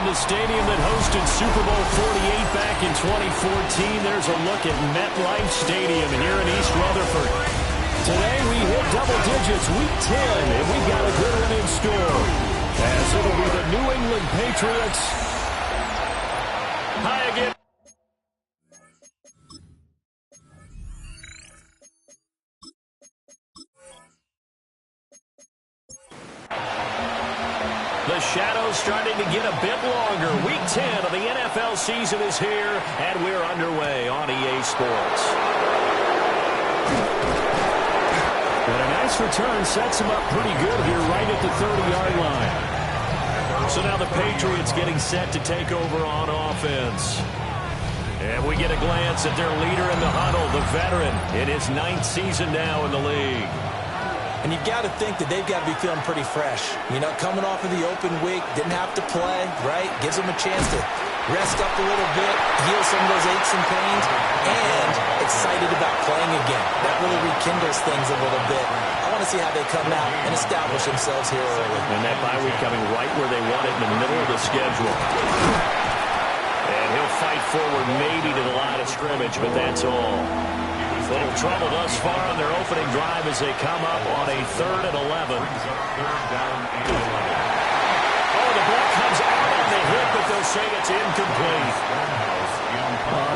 the stadium that hosted Super Bowl 48 back in 2014. There's a look at MetLife Stadium here in East Rutherford. Today we hit double digits, week 10, and we got a good one in store. As it'll be the New England Patriots. Hi again. The shadow's starting to get a bit longer. Week 10 of the NFL season is here, and we're underway on EA Sports. And a nice return sets him up pretty good here right at the 30-yard line. So now the Patriots getting set to take over on offense. And we get a glance at their leader in the huddle, the veteran, in his 9th season now in the league. And you've got to think that they've got to be feeling pretty fresh. You know, coming off of the open week, didn't have to play, right? Gives them a chance to rest up a little bit, heal some of those aches and pains, and excited about playing again. That really rekindles things a little bit. I want to see how they come out and establish themselves here early. And that bye week coming right where they want it in the middle of the schedule. And he'll fight forward maybe to the line of scrimmage, but that's all. Little trouble thus far on their opening drive as they come up on a 3rd and 11. Oh, the ball comes out on the hit, but they'll say it's incomplete.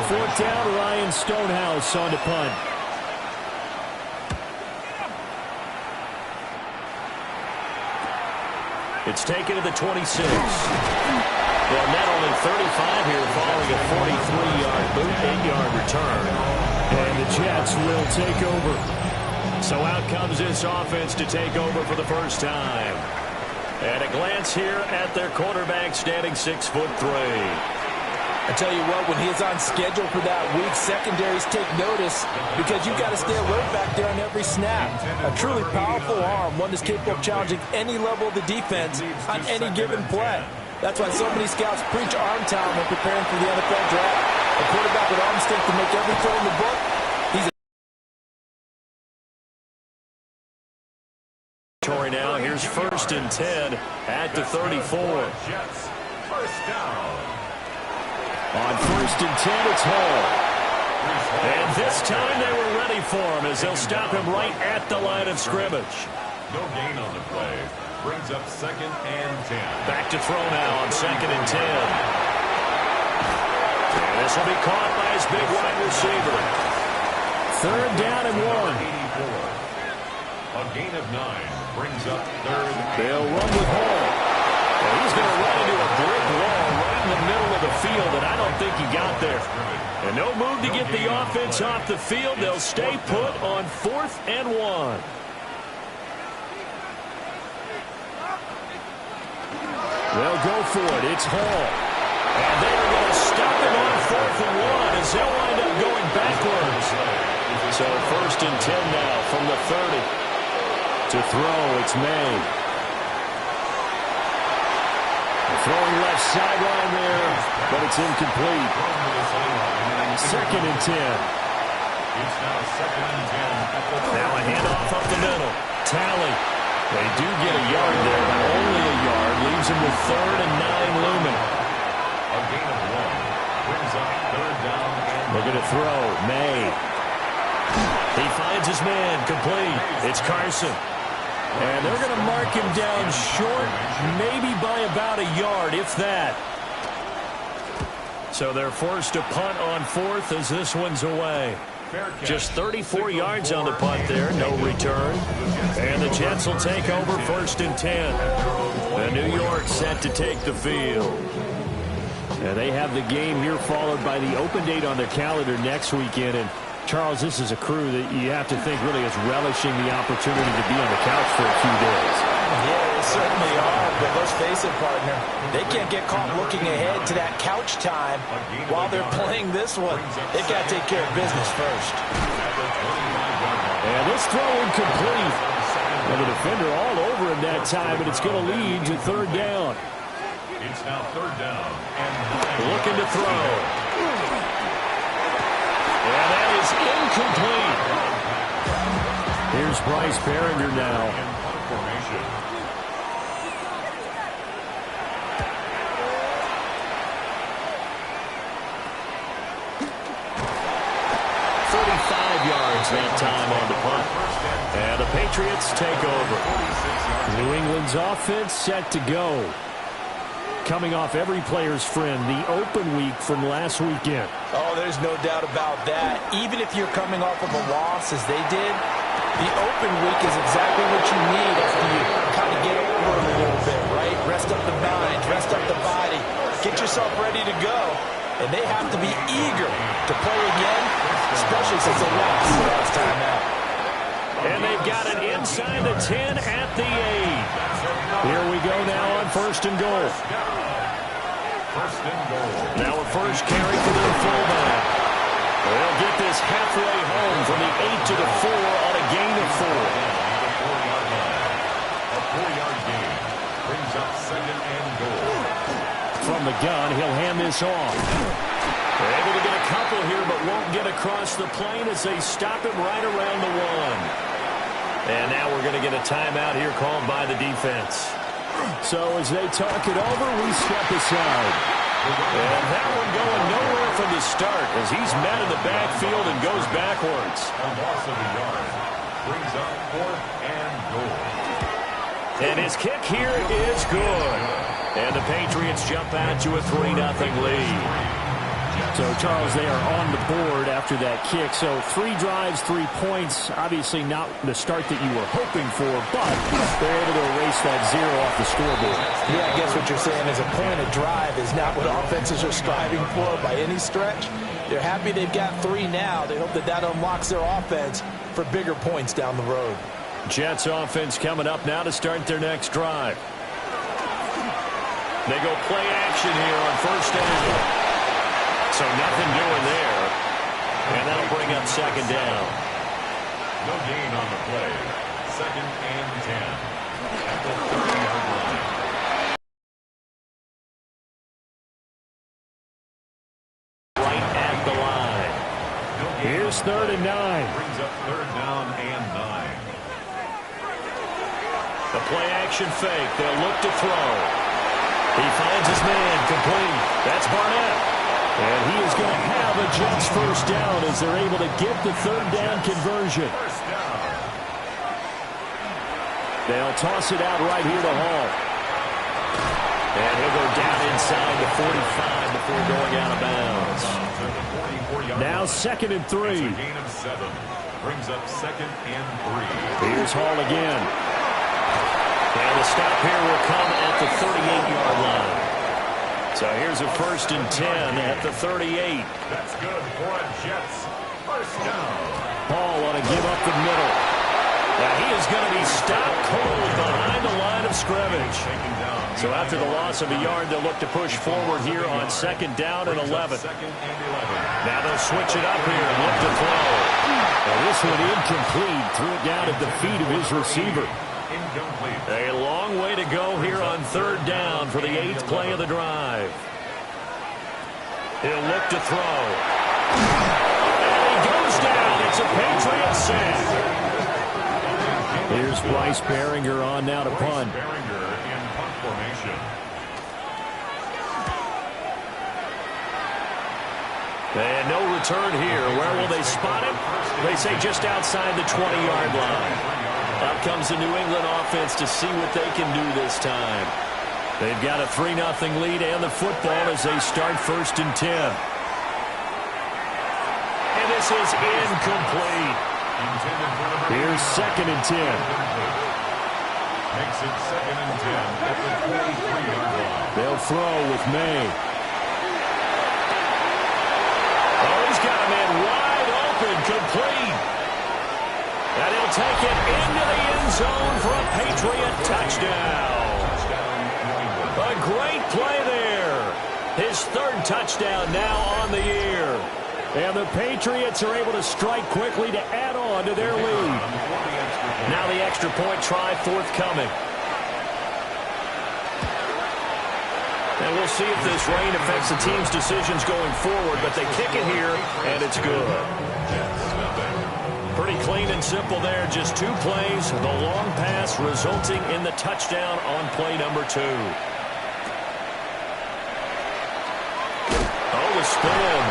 4th down, Ryan Stonehouse on the punt. It's taken to the 26. Well, net only 35 here following a 43-yard boot, 8-yard return. And the Jets will take over. So out comes this offense to take over for the first time. And a glance here at their quarterback standing 6'3". I tell you what, when he's on schedule for that week, secondaries take notice because you've got to stay alert back there on every snap. A truly powerful arm, one that's capable of challenging any level of the defense on any given play. That's why so many scouts preach arm talent when preparing for the NFL draft. A quarterback with arm strength to make every throw in the book, he's a... Now, here's 1st and 10 at the 34. First down. On 1st and 10, it's Hall. And this time they were ready for him as they'll stop him right at the line of scrimmage. No gain on the play. Brings up 2nd and 10. Back to throw now on 2nd and 10. And this will be caught by his big wide receiver. 3rd down and 1. A gain of 9 brings up 3rd. They'll run with Hall. And he's going to run into a brick wall right in the middle of the field, and I don't think he got there. And no move to get the offense off the field. They'll stay put on 4th and 1. They'll go for it. It's Hall. And they're going to stop him on 4th and 1 as they'll wind up going backwards. So 1st and 10 now from the 30. To throw, it's May. Throwing left sideline there, but it's incomplete. 2nd and 10. It's now 2nd and 10. Now a handoff up the middle. Tally. They do get a yard there, but only a yard. Leaves him with 3rd and 9 looming. A gain of 1 brings up 3rd down. Looking to throw. May. He finds his man. Complete. It's Carson. And they're going to mark him down short, maybe by about a yard, if that. So they're forced to punt on 4th as this one's away. Just 34 yards on the punt there, no return. And the Jets will take over 1st and 10. And New York set to take the field. And they have the game here followed by the open date on their calendar next weekend. And Charles, this is a crew that you have to think really is relishing the opportunity to be on the couch for a few days. Yeah, they certainly are, but let's face it, partner. They can't get caught looking ahead to that couch time while they're playing this one. They've got to take care of business first. And this throw incomplete. And the defender all over him that time, and it's going to lead to 3rd down. It's now 3rd down. And looking to throw. And that is incomplete. Here's Bryce Behringer now. Patriots take over. New England's offense set to go. Coming off every player's friend, the open week from last weekend. Oh, there's no doubt about that. Even if you're coming off of a loss as they did, the open week is exactly what you need after you kind of get over it a little bit, right? Rest up the mind, rest up the body, get yourself ready to go. And they have to be eager to play again, especially since they lost the last time out. And they've got it inside the 10 at the 8. Here we go now on 1st and goal. Now a first carry for their fullback. They'll get this halfway home from the 8 to the 4 on a gain of 4. A 4-yard gain brings up 2nd and goal. From the gun, he'll hand this off. They're able to get a couple here, but won't get across the plane as they stop him right around the 1. And now we're going to get a timeout here called by the defense. So as they talk it over, we step aside. And that one going nowhere from the start as he's met in the backfield and goes backwards. A loss of a yard brings up 4th and goal. And his kick here is good. And the Patriots jump out to a 3-0 lead. So, Charles, they are on the board after that kick. So 3 drives, 3 points. Obviously not the start that you were hoping for, but they're able to erase that 0 off the scoreboard. Yeah, I guess what you're saying is a point of drive is not what offenses are striving for by any stretch. They're happy they've got 3 now. They hope that that unlocks their offense for bigger points down the road. Jets offense coming up now to start their next drive. They go play action here on 1st down. So nothing doing there. And that'll bring up 2nd down. No gain on the play. 2nd and 10. At the 30-yard line. Right at the line. Here's 3rd and 9. Brings up 3rd down and 9. The play action fake. They'll look to throw. He finds his man complete. That's Barnett. And he is going to have a Jets 1st down as they're able to get the 3rd down conversion. They'll toss it out right here to Hall. And he'll go down inside the 45 before going out of bounds. Now 2nd and 3. Gain of 7. Brings up 2nd and 3. Here's Hall again. And the stop here will come at the 38-yard line. So here's a 1st and 10 at the 38. That's good for a Jets 1st down. Hall on a give up the middle. Now he is going to be stopped cold behind the line of scrimmage. So after the loss of a yard, they'll look to push forward here on 2nd down and 11. Now they'll switch it up here and look to throw. Well, this one incomplete. Threw it down at the feet of his receiver. A long way to go here on 3rd down for the 8th play of the drive. He'll look to throw. And he goes down. It's a Patriot sack. Here's Bryce Behringer on now to punt. Behringer in punt formation. And no return here. Where will they spot him? They say just outside the 20-yard line. Up comes the New England offense to see what they can do this time. They've got a 3-0 lead and the football as they start 1st and 10. And this is incomplete. Here's 2nd and 10. Makes it 2nd and 10 at the 43-yard line. They'll throw with May. Oh, he's got a man wide open, complete. And he'll take it into the end zone for a Patriot touchdown. A great play there. His 3rd touchdown now on the year. And the Patriots are able to strike quickly to add on to their lead. Now the extra point try forthcoming. And we'll see if this rain affects the team's decisions going forward, but they kick it here, and it's good. Pretty clean and simple there. Just 2 plays. The long pass resulting in the touchdown on play number 2. Oh, the spin.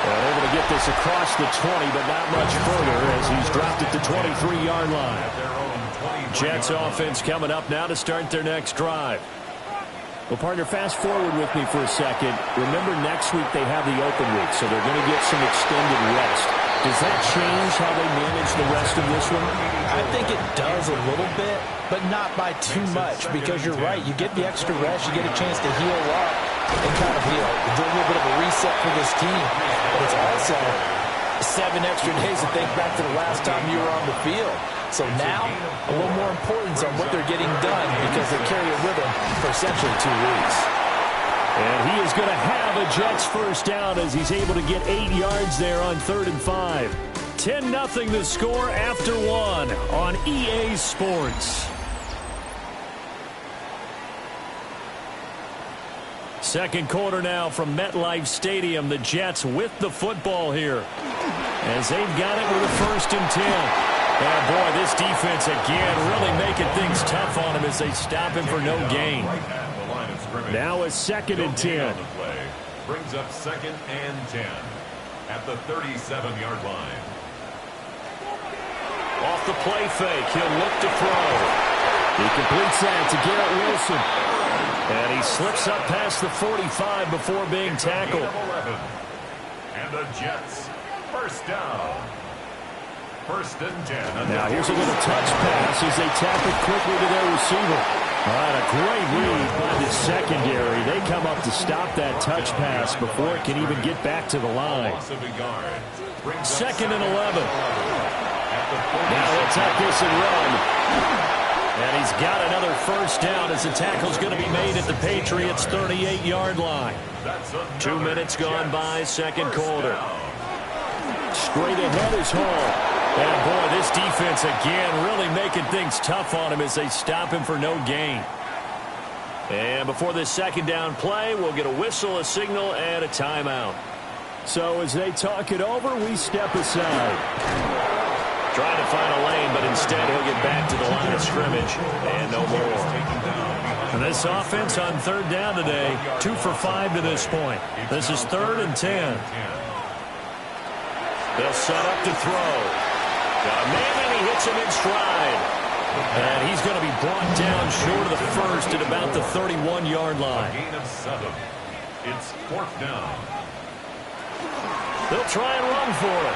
And able to get this across the 20, but not much further as he's dropped it to 23-yard line. Jets offense coming up now to start their next drive. Well, partner, fast forward with me for a second. Remember, next week they have the open week, so they're going to get some extended rest. Does that change how they manage the rest of this one? I think it does a little bit, but not by too much, because you're right. You get the extra rest, you get a chance to heal up and kind of do a little bit of a reset for this team. But it's also 7 extra days to think back to the last time you were on the field. So now, a little more importance on what they're getting done because they carry it with them for essentially 2 weeks. And he is going to have a Jets first down as he's able to get 8 yards there on 3rd and 5. 10-0 the score after 1 on EA Sports. Second quarter now from MetLife Stadium. The Jets with the football here as they've got it with a 1st and 10. And boy, this defense again really making things tough on him as they stop him for no gain. Now a 2nd and 10. Brings up 2nd and 10 at the 37-yard line. Off the play fake, he'll look to throw. He completes that to Garrett Wilson. And he slips up past the 45 before being tackled. And the Jets, first down. 1st and 10. Now here's a little touch pass as they tap it quickly to their receiver. All right, a great read by the secondary. They come up to stop that touch pass before it can even get back to the line. 2nd and 11. Now he'll take this and run. And he's got another first down as the tackle's going to be made at the Patriots' 38-yard line. 2 minutes gone by, second quarter. Straight ahead is Hall. And boy, this defense again really making things tough on him as they stop him for no gain. And before this second down play, we'll get a whistle, a signal, and a timeout. So as they talk it over, we step aside. Trying to find a lane, but instead he'll get back to the line of scrimmage and no more. And this offense on 3rd down today, 2 for 5 to this point. This is 3rd and 10. They'll set up to throw. Got a man, and he hits him in stride. And he's going to be brought down short of the first at about the 31-yard line. Gain of 7. It's 4th down. They'll try and run for it.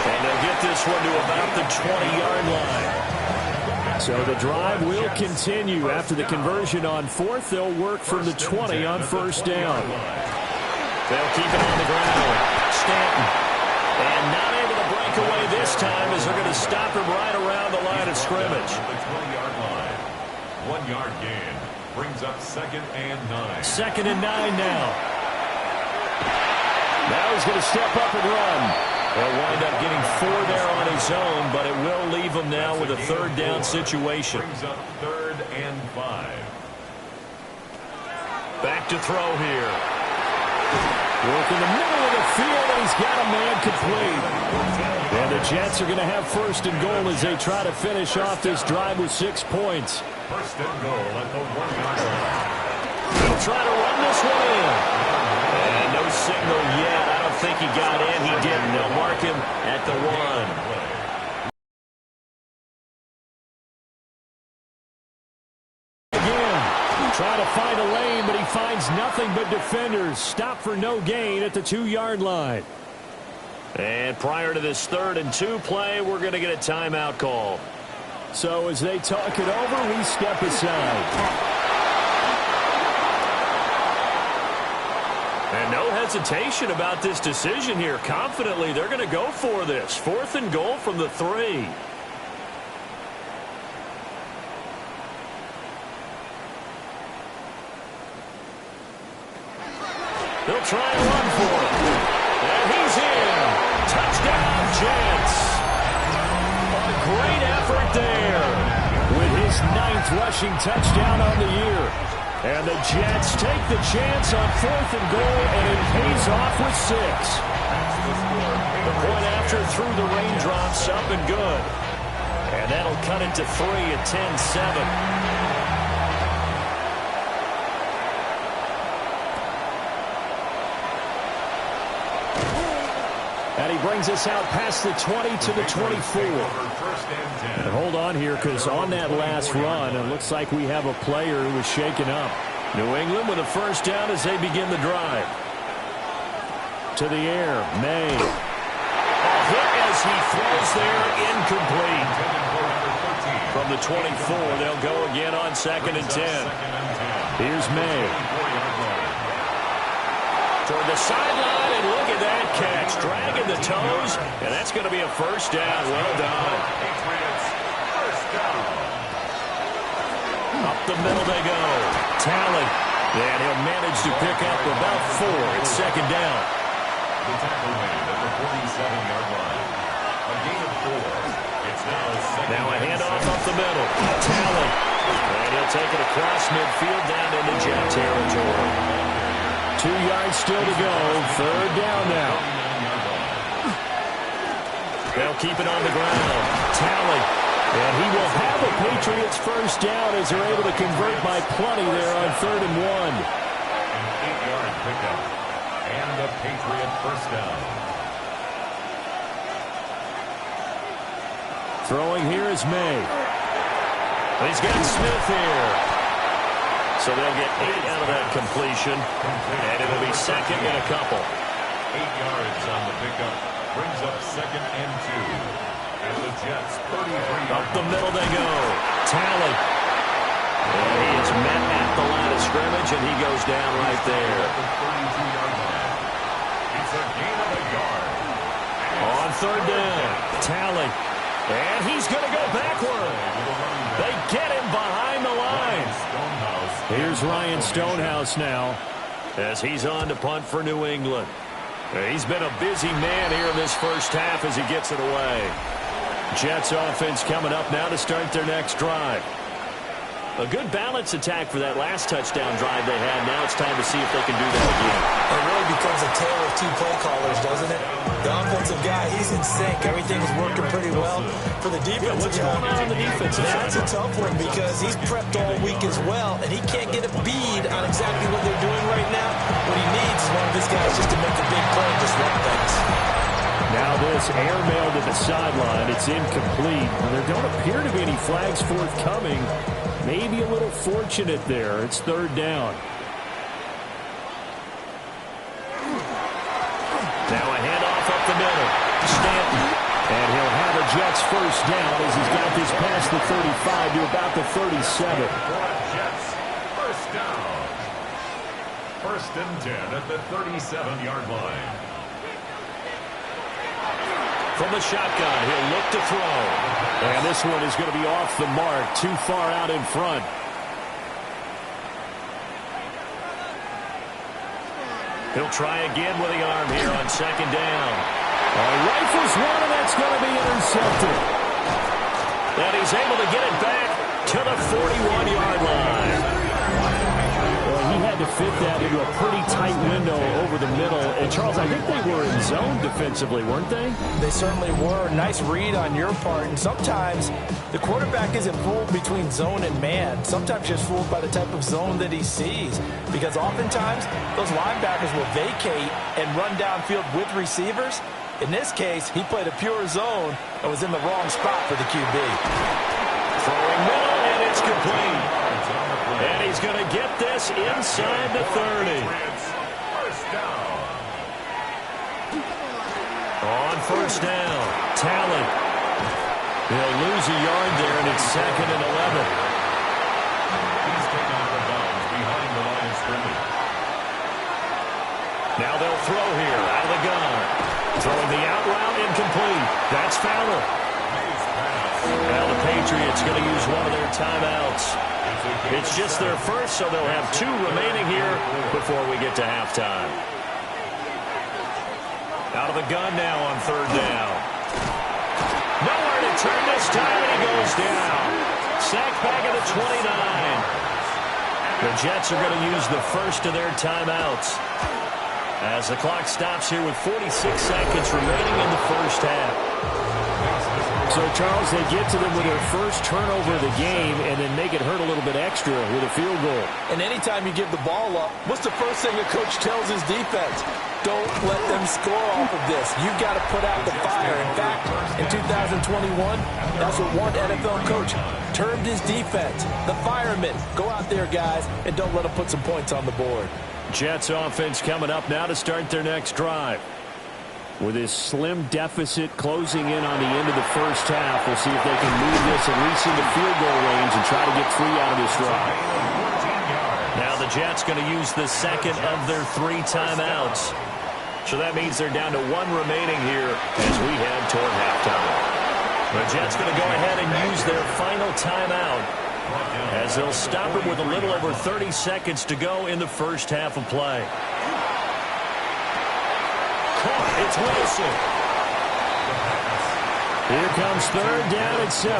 And they'll get this one to about the 20-yard line. So the drive will continue. After the conversion on 4th, they'll work from the 20 on 1st down. They'll keep it on the ground. Stanton. And not able to break away this time as they're going to stop him right around the line of scrimmage. The 20-yard line. 1-yard gain. Brings up 2nd and 9. 2nd and 9 now. Now he's going to step up and run. He'll wind up getting 4 there on his own, but it will leave him now with a 3rd down situation. Brings up 3rd and 5. Back to throw here. Work in the middle of the field, and he's got a man complete. And the Jets are going to have 1st and goal as they try to finish off this drive with 6 points. 1st and goal at the 1-yard line. He'll try to run this one in. And no signal yet. I don't think he got in. He didn't. They'll mark him at the 1. Trying to find a lane, but he finds nothing but defenders. Stop for no gain at the 2-yard line. And prior to this 3rd and 2 play, we're going to get a timeout call. So as they talk it over, we step aside. And no hesitation about this decision here. Confidently, they're going to go for this. 4th and goal from the 3. They'll try and run for it. And he's in. Touchdown, Jets. A great effort there. With his 9th rushing touchdown on the year. And the Jets take the chance on 4th and goal, and it pays off with 6. The point after through the raindrops, up and good. And that'll cut it to 3 at 10-7. brings us out past the 20 to the 24. And hold on here, because on that last run, it looks like we have a player who was shaken up. New England with a first down as they begin the drive. To the air, May. A hit as he throws there, incomplete. From the 24, they'll go again on 2nd and 10. Here's May. Toward the sideline, and look at that catch. Dragging the toes, and that's going to be a first down. Well done. Up the middle they go. Talley. And he'll manage to pick up about 4. It's 2nd down. The tackle made at the 47-yard line. A gain of 4. It's now a handoff up the middle. Talley. And he'll take it across midfield down into Jet territory. 2 yards still to go. 3rd down now. They'll keep it on the ground. Talley. And he will have a Patriots first down as they're able to convert by plenty there on 3rd and 1. An 8-yard pickup. And the Patriot first down. Throwing here is May. He's got Smith here. So they'll get 8 out of that completion. And it'll be 2nd and a couple. 8 yards on the pickup. Brings up 2nd and 2. And the Jets 33. Up the middle they go. Talley. And he is met at the line of scrimmage, and he goes down right there. At the 32-yard line. It's a gain of a yard. On 3rd down. Talley. And he's going to go backward. They get him behind the line. Here's Ryan Stonehouse now, as he's on to punt for New England. He's been a busy man here in this first half as he gets it away. Jets offense coming up now to start their next drive. A good balance attack for that last touchdown drive they had. Now it's time to see if they can do that again. It really becomes a tale of 2 play callers, doesn't it? The offensive guy, he's in sync. Everything's working pretty well. For the defensive guy, what's going on the defensive side? That's a tough one because he's prepped all week as well, and he can't get a bead on exactly what they're doing right now. What he needs is one of his guys just to make a big play and disrupt things. Now this airmail to the sideline. It's incomplete. There don't appear to be any flags forthcoming. Maybe a little fortunate there. It's 3rd down. Now a handoff up the middle. Stanton. And he'll have a Jets first down as he's got this past the 35 to about the 37. Jets first down. 1st and 10 at the 37-yard line. From the shotgun, he'll look to throw. And this one is going to be off the mark, too far out in front. He'll try again with the arm here on 2nd down. Rifles one, and that's going to be intercepted. And he's able to get it back to the 41-yard line. Well, he had to fit that into a pretty tight window over the middle. And, Charles, I think they were in zone defensively, weren't they? They certainly were. Nice read on your part. And sometimes the quarterback isn't fooled between zone and man. Sometimes just fooled by the type of zone that he sees. Because oftentimes those linebackers will vacate and run downfield with receivers. In this case, he played a pure zone and was in the wrong spot for the QB. Throwing middle, and it's complete. And he's going to get this inside the 30. First down. On 1st down, Talley. He'll lose a yard there, and it's 2nd and 11. He's taken out of bounds behind the line of scrimmage. Now they'll throw here out of the gun. Throwing the out route, incomplete. That's Fowler. Now the Patriots going to use one of their timeouts. It's just their first, so they'll have 2 remaining here before we get to halftime. Out of the gun now on 3rd down. Nowhere to turn this time, and he goes down. Sacked back at the 29. The Jets are going to use the first of their timeouts as the clock stops here with 46 seconds remaining in the first half. So, Charles, they get to them with their first turnover of the game and then make it hurt a little bit extra with a field goal. And anytime you give the ball up, what's the first thing a coach tells his defense? Don't let them score off of this. You've got to put out the fire. In fact, in 2021, that's what one NFL coach termed his defense, the firemen. Go out there, guys, and don't let them put some points on the board. Jets offense coming up now to start their next drive. With this slim deficit closing in on the end of the first half, we'll see if they can move this at least into field goal range and try to get 3 out of this drive. Now the Jets going to use the second of their 3 timeouts. So that means they're down to 1 remaining here as we head toward halftime. The Jets going to go ahead and use their final timeout as they'll stop it with a little over 30 seconds to go in the first half of play. It's Wilson. Here comes third down at 7.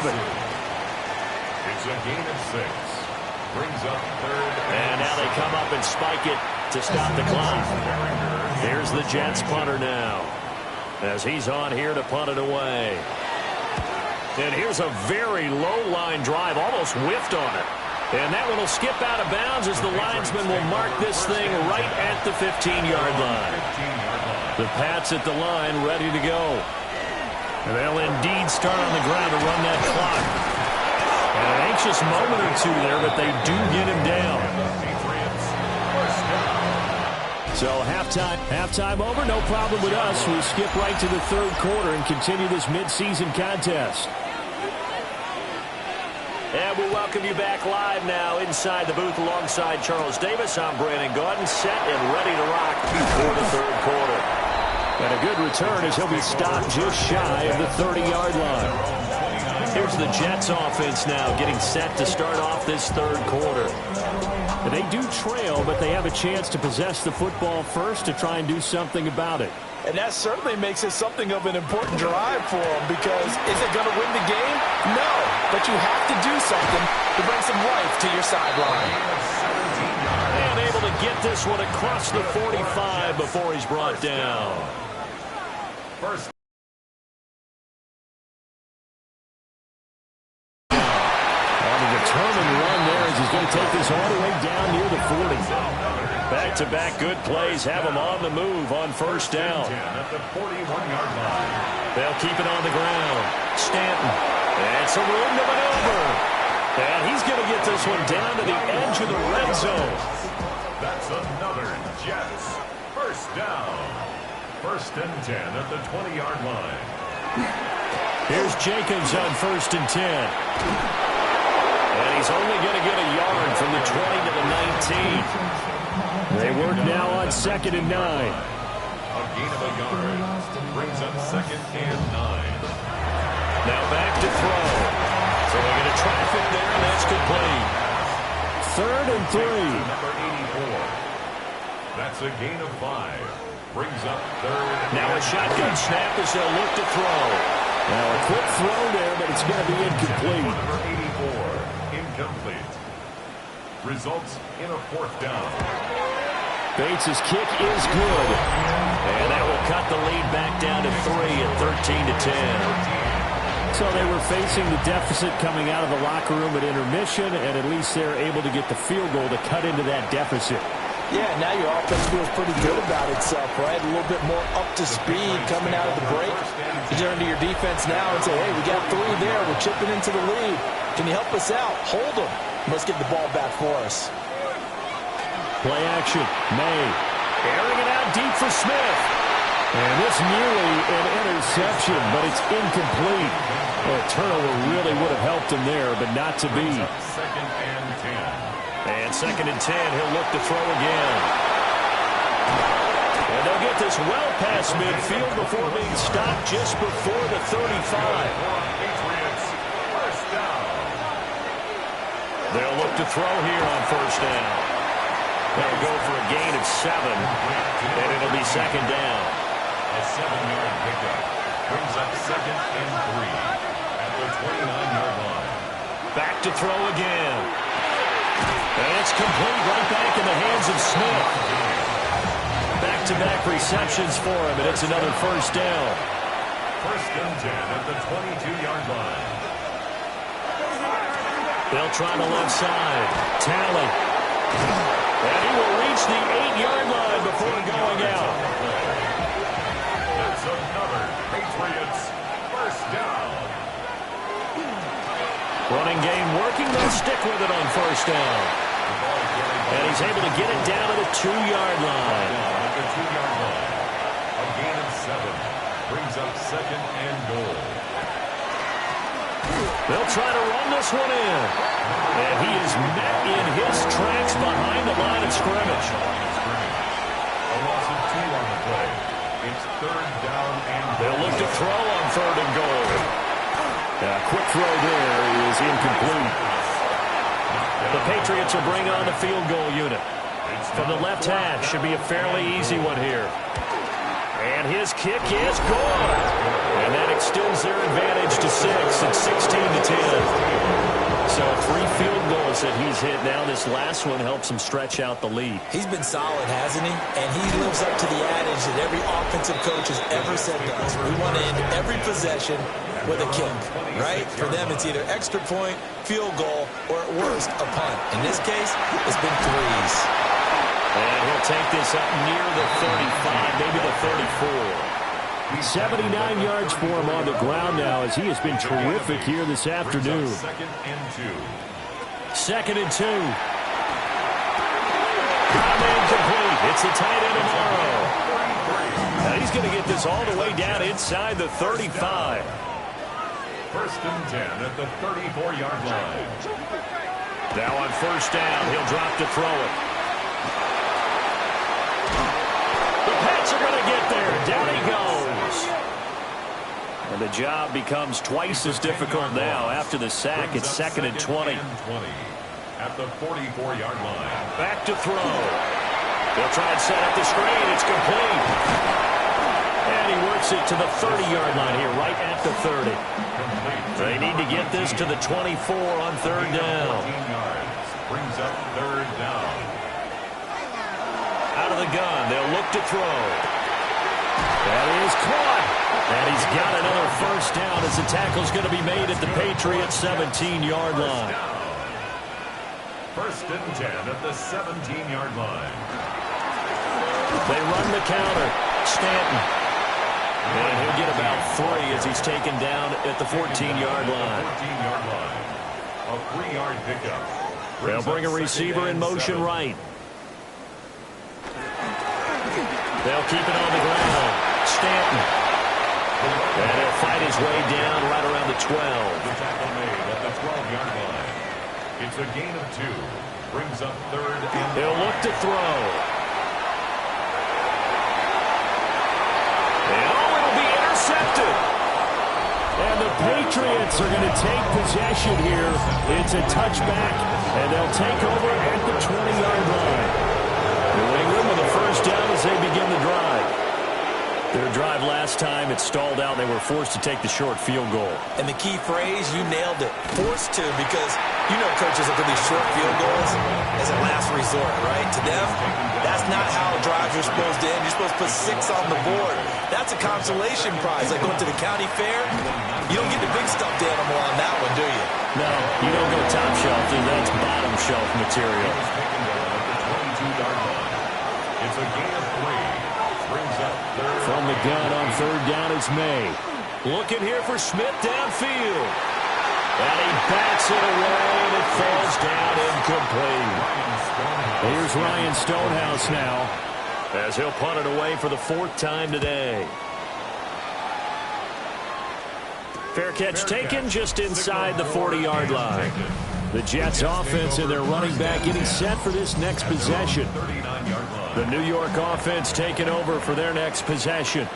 It's a gain of 6. Brings up third. And now they come up and spike it to stop the clock. Here's the Jets punter now as he's on here to punt it away. And here's a very low line drive, almost whiffed on it. And that one will skip out of bounds as the linesman will mark this thing right at the 15-yard line. The Pats at the line ready to go. And they'll indeed start on the ground to run that clock. And an anxious moment or two there, but they do get him down. So halftime over, no problem with us. We'll skip right to the third quarter and continue this midseason contest. And we welcome you back live now inside the booth alongside Charles Davis. I'm Brandon Gaudin, set and ready to rock before the third quarter. And a good return as he'll be stopped just shy of the 30-yard line. Here's the Jets offense now getting set to start off this third quarter. They do trail, but they have a chance to possess the football first to try and do something about it. And that certainly makes it something of an important drive for them, because is it going to win the game? No, but you have to do something to bring some life to your sideline. And able to get this one across the 45 before he's brought down. First. On a determined run there as he's going to take this all the way down near the 40. Back-to-back good plays have them on the move on first down. At the 41-yard line. They'll keep it on the ground. Stanton. And some room to maneuver. And he's going to get this one down to the edge of the red zone. That's another Jets first down. First and 10 at the 20-yard line. Here's Jacobs on first and 10. And he's only going to get a yard from the 20 to the 19. They work now on second and 9. A gain of a yard brings up second and 9. Now back to throw. So they're going to traffic there, and that's complete. Third and 3. Number 84. That's a gain of 5. Brings up third. Now a shotgun snap as they'll look to throw. Now a quick throw there, but it's going to be incomplete. Number 84. Incomplete. Results in a fourth down. Bates' kick is good. And that will cut the lead back down to 3 at 13 to 10. So they were facing the deficit coming out of the locker room at intermission, and at least they're able to get the field goal to cut into that deficit. Yeah, now your offense feels pretty good about itself, right? A little bit more up to speed coming out of the break. You turn to your defense now and say, hey, we got 3 there. We're chipping into the lead. Can you help us out? Hold them. Let's get the ball back for us. Play action. May. Airing it out deep for Smith. And this nearly an interception, but it's incomplete. A turnover really would have helped him there, but not to be. Second and 10. And second and 10, he'll look to throw again. And they'll get this well past midfield before being stopped just before the 35. Patriots first down. They'll look to throw here on first down. They'll go for a gain of 7, and it'll be second down. A 7-yard pickup brings up second and 3 at the 29-yard line. Back to throw again. And it's complete right back in the hands of Smith. Back-to-back receptions for him, and it's another first down. First and 10 at the 22-yard line. They'll try the left side. Talley. And he will reach the 8-yard line before going out. That's uncovered. Patriots, first down. Running game working. They'll stick with it on first down. And he's able to get it down to the 2-yard line. At the 2-yard line. A gain of 7. Brings up second and goal. They'll try to run this one in. And he is met in his tracks behind the line of scrimmage. A loss of 2 on the play. It's third down and they'll look to throw on third and goal. A quick throw there is incomplete. The Patriots will bring on the field goal unit. From the left hash, should be a fairly easy one here. And his kick is good. And that extends their advantage to 6. It's 16-10. So 3 field goals that he's hit now. This last one helps him stretch out the lead. He's been solid, hasn't he? And he lives up to the adage that every offensive coach has ever said to us. We want to end every possession with a kick, right? For them, it's either extra point, field goal, or at worst, a punt. In this case, it's been 3s. And he'll take this up near the 35, maybe the 34. 79 yards for him on the ground now as he has been terrific here this afternoon. Second and 2. Second and 2. Incomplete. It's the tight end tomorrow. Now he's going to get this all the way down inside the 35. First and 10 at the 34-yard line. Now on first down, he'll drop to throw it. The Pats are going to get there. Down he goes. And the job becomes twice as difficult now after the sack. It's second and 20. At the 44-yard line. Back to throw. They'll try and set up the screen. It's complete. And he works it to the 30-yard line here, right at the 30. They need to get this to the 24 on third down. Brings up third down. Out of the gun, they'll look to throw. That is caught. And he's got another first down as the tackle's going to be made at the Patriots' 17-yard line. First and 10 at the 17-yard line. They run the counter. Stanton. And he'll get about 3 as he's taken down at the 14-yard line. 14-yard line. A 3-yard pickup. They'll bring a receiver in motion right. They'll keep it on the ground. Stanton. And he'll fight his way down right around the 12. The tackle made at the 12-yard line. It's a gain of 2. Brings up third and they'll look to throw. And it'll be intercepted. And the Patriots are going to take possession here. It's a touchback, and they'll take over at the 20-yard line. New England with a first down as they begin the drive. Their drive last time, it stalled out. They were forced to take the short field goal. And the key phrase, you nailed it. Forced to, because you know coaches look at these short field goals as a last resort, right? To them, that's not how drives are supposed to end. You're supposed to put 6 on the board. That's a consolation prize, like going to the county fair. You don't get the big stuffed animal on that one, do you? No, you don't go top shelf. That's bottom shelf material. It's a gain of 3. Brings up third. From the gun on third down is May. Looking here for Smith downfield. And he bats it away, and it falls down incomplete. Here's Ryan Stonehouse now, as he'll punt it away for the 4th time today. Fair catch taken just inside the 40-yard line. The Jets offense and their running back getting set for this next possession. The New York offense taking over for their next possession.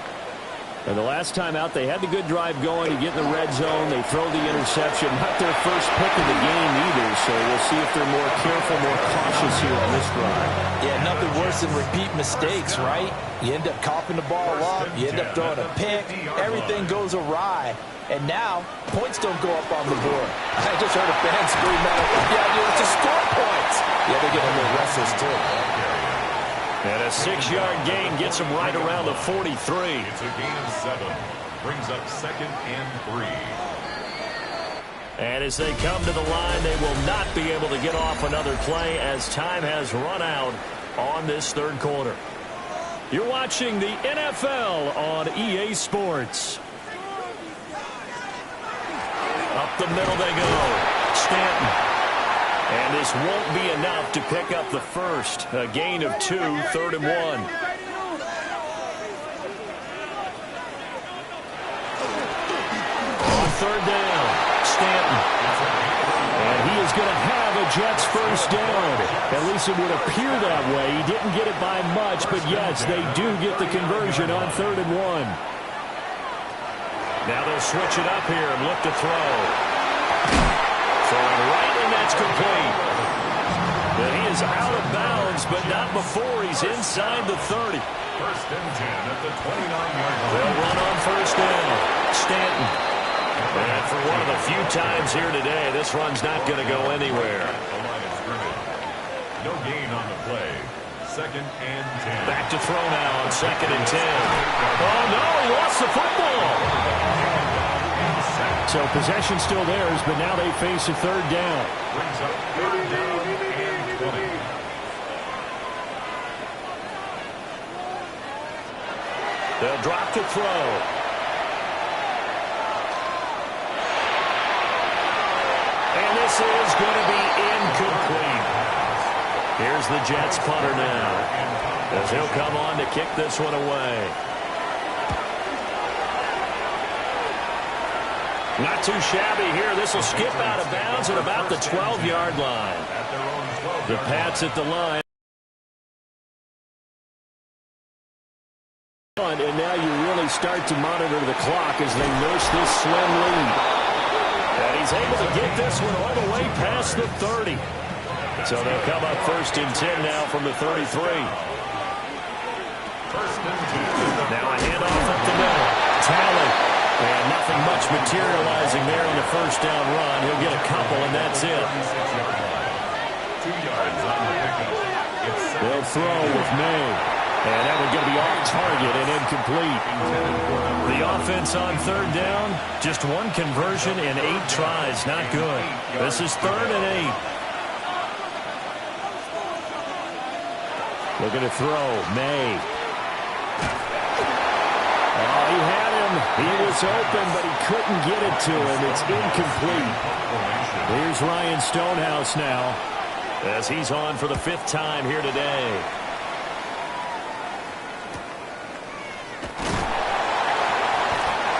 And the last time out, they had the good drive going to get in the red zone. They throw the interception. Not their first pick of the game either, so we'll see if they're more careful, more cautious here on this drive. Yeah, nothing worse than repeat mistakes, right? You end up coughing the ball up. You end up throwing a pick. Everything goes awry. And now, points don't go up on the board. I just heard a fan scream out, yeah, dude, to score points. Yeah, they're getting a little restless, too. And a 6-yard gain gets him right around the 43. It's a gain of 7. Brings up 2nd and 3. And as they come to the line, they will not be able to get off another play as time has run out on this third quarter. You're watching the NFL on EA Sports. Up the middle they go. Stanton. And this won't be enough to pick up the first. A gain of 2, 3rd and 1. On 3rd down, Stanton. And he is going to have a Jets first down. At least it would appear that way. He didn't get it by much, but yes, they do get the conversion on 3rd and 1. Now they'll switch it up here and look to throw. Throwing right, and that's complete. But he is out of bounds, but not before he's inside the 30. 1st and 10 at the 29-yard line. They'll run on first down. Stanton. And for one of the few times here today, this run's not going to go anywhere. The line of scrimmage. No gain on the play. 2nd and 10. Back to throw now on 2nd and 10. Oh, no, he lost the football. So possession still theirs, but now they face a 3rd down. Brings up 3rd down and 20. They'll drop to throw. And this is going to be incomplete. Here's the Jets punter now, as he'll come on to kick this one away. Not too shabby here. This will skip out of bounds at about the 12-yard line. The Pats at the line. And now you really start to monitor the clock as they nurse this slim lead. And he's able to get this one all the way past the 30. So they'll come up 1st and 10 now from the 33. 1st and 10. Now a handoff up the middle. Talley. And nothing much materializing there on the first down run. He'll get a couple, and that's it. 2 yards on the pickup. They'll throw with May. And that one going to be off target and incomplete. The offense on 3rd down, just one conversion in 8 tries. Not good. This is 3rd and 8. Looking to throw. May. Oh, he had him. He was open, but he couldn't get it to him. It's incomplete. Here's Ryan Stonehouse now, as he's on for the 5th time here today.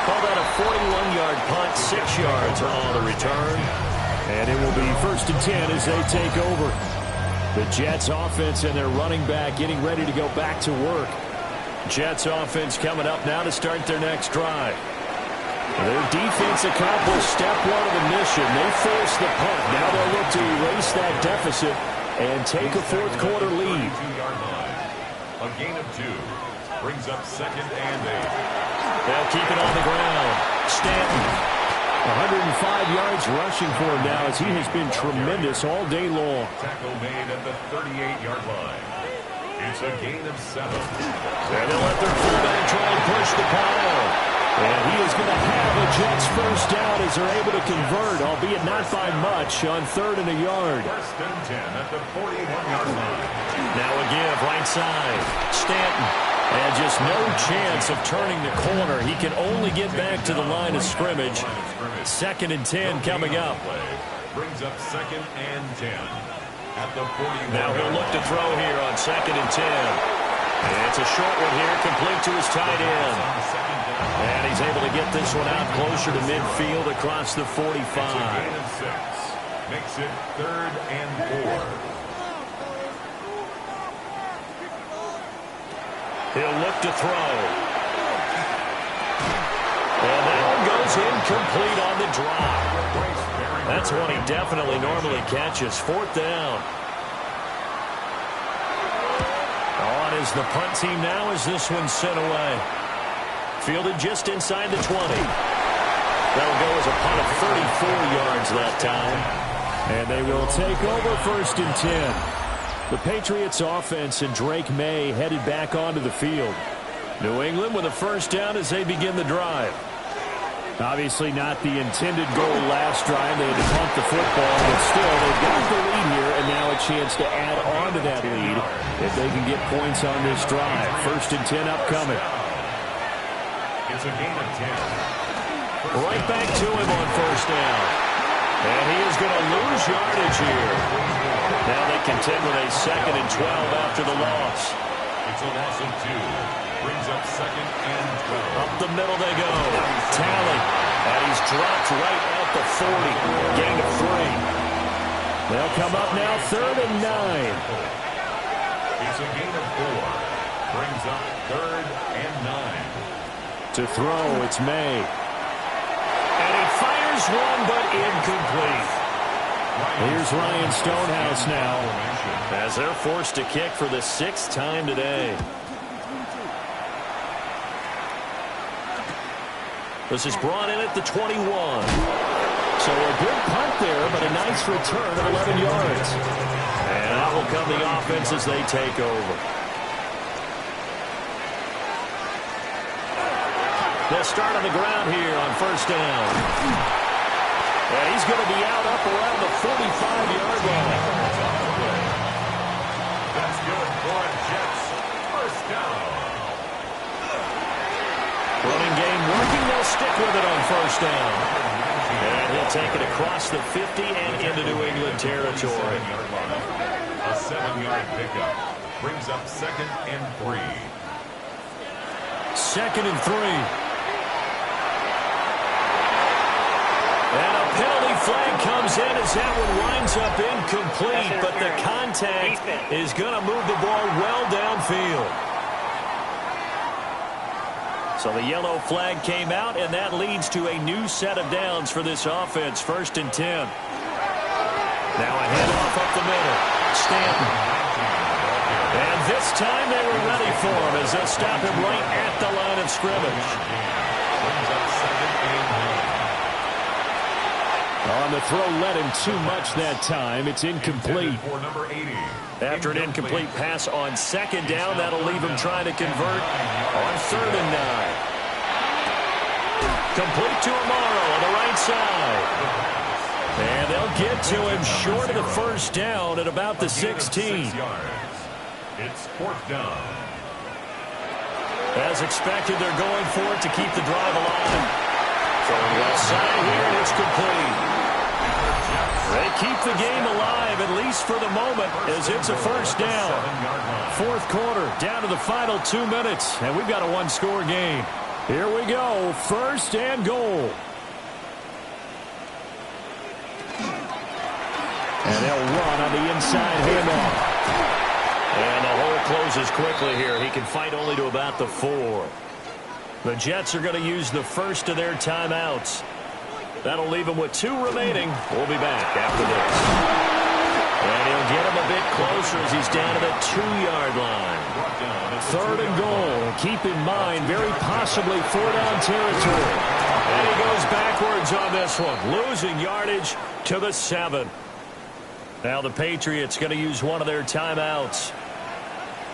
Call that a 41-yard punt, 6 yards on the return. And it will be 1st and 10 as they take over. The Jets offense and their running back getting ready to go back to work. Jets offense coming up now to start their next drive. Their defense accomplished step 1 of the mission. They forced the punt. Now they'll look to erase that deficit and take a 4th quarter lead. 2-yard line. A gain of 2. Brings up 2nd and 8. They'll keep it on the ground. Stanton. 105 yards rushing for him now as he has been tremendous all day long. Tackle made at the 38-yard line. It's a gain of 7. And they'll let their fullback try and push the pile. And he is going to have a Jets first down as they're able to convert, albeit not by much, on 3rd and a yard. 1st and 10 at the 41-yard line. Now again, right side. Stanton. And just no chance of turning the corner. He can only get back to the line of scrimmage. 2nd and 10 coming up. Brings up 2nd and 10. At the 41. Now he'll look to throw here on 2nd and 10. And it's a short one here, complete to his tight end. And he's able to get this one out closer to midfield across the 45. It's a gain of 6. Makes it 3rd and 4. He'll look to throw. And that one goes incomplete on the drop. That's one he definitely normally catches. 4th down. On is the punt team now as this one's sent away. Fielded just inside the 20. That'll go as a punt of 34 yards that time. And they will take over 1st and 10. The Patriots offense and Drake May headed back onto the field. New England with a first down as they begin the drive. Obviously not the intended goal last drive. They had to punt the football, but still they've got the lead here, and now a chance to add on to that lead if they can get points on this drive. 1st and 10 upcoming. It's a gain of 10. Right back to him on 1st down. And he is going to lose yardage here. Now they contend with a 2nd and 12 after the loss. It's a loss of 2. Brings up 2nd and 12. Up the middle they go. Tally. And he's dropped right at the 40. Gain of 3. They'll come up now 3rd and 9. It's a gain of 4. Brings up 3rd and 9. To throw, it's May. And he fires one, but incomplete. Here's Ryan Stonehouse now, as they're forced to kick for the 6th time today. This is brought in at the 21. So a good punt there, but a nice return of 11 yards. And out will come the offense as they take over. They'll start on the ground here on 1st down. And he's going to be out up around the 45-yard line. That's good for Jets. 1st down. Running game working. They'll stick with it on 1st down. And he'll take it across the 50 and into New England territory. A 7-yard pickup. Brings up 2nd and 3. 2nd and 3. And a penalty flag comes in as that one winds up incomplete, but the contact is going to move the ball well downfield. So the yellow flag came out, and that leads to a new set of downs for this offense. 1st and 10. Now a handoff up the middle. Stanton. And this time they were ready for him as they'll stop him right at the line of scrimmage. Brings up 2nd and 9. On the throw, led him too much that time. It's incomplete. For number 80. After an incomplete pass on 2nd down, that'll leave him trying to convert on 3rd and 9. Complete to Amaro on the right side. And they'll get to him short of the 1st down at about the 16. It's 4th down. As expected, they're going for it to keep the drive alive. From the left side here, and it's complete. They keep the game alive, at least for the moment, as it's a 1st down. 4th quarter, down to the final 2 minutes, and we've got a 1-score game. Here we go, 1st and goal. And they'll run on the inside handoff. And the hole closes quickly here. He can fight only to about the 4. The Jets are going to use the first of their timeouts. That'll leave him with 2 remaining. We'll be back after this. And he'll get him a bit closer as he's down to the 2-yard line. 3rd and goal. Keep in mind, very possibly 4-down territory. And he goes backwards on this one, losing yardage to the 7. Now the Patriots going to use one of their timeouts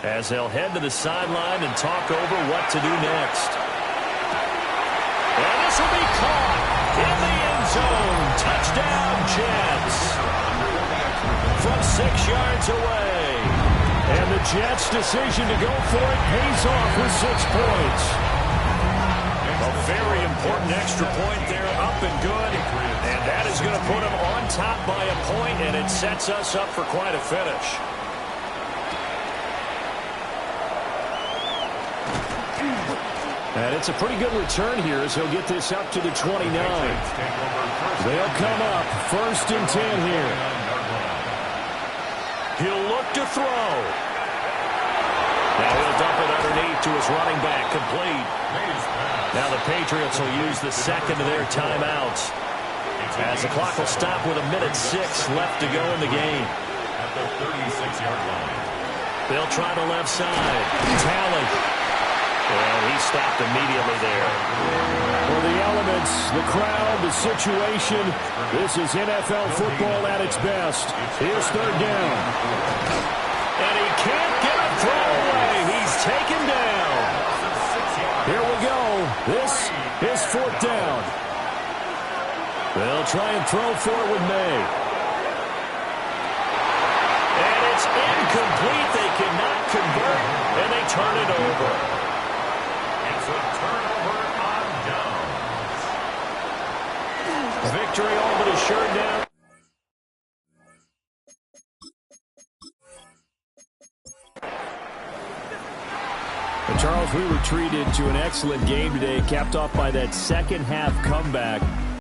as they'll head to the sideline and talk over what to do next. And this will be caught in the end zone. Touchdown, Jets. From 6 yards away. And the Jets' decision to go for it pays off with 6 points. A very important extra point there, up and good. And that is going to put them on top by a point, and it sets us up for quite a finish. And it's a pretty good return here as he'll get this up to the 29. They'll come up 1st and 10 here. He'll look to throw. Now he'll dump it underneath to his running back, complete. Now the Patriots will use the 2nd of their timeouts as the clock will stop with 1:06 left to go in the game. At the 36-yard line. They'll try the left side. Tally. And he stopped immediately there. For the elements, the crowd, the situation, this is NFL football at its best. Here's 3rd down. And he can't get a throw away. He's taken down. Here we go. This is 4th down. They'll try and throw for it with May. And it's incomplete. They cannot convert, and they turn it over. It's a turnover on downs. Victory all but assured now. And Charles, we were treated to an excellent game today, capped off by that second half comeback.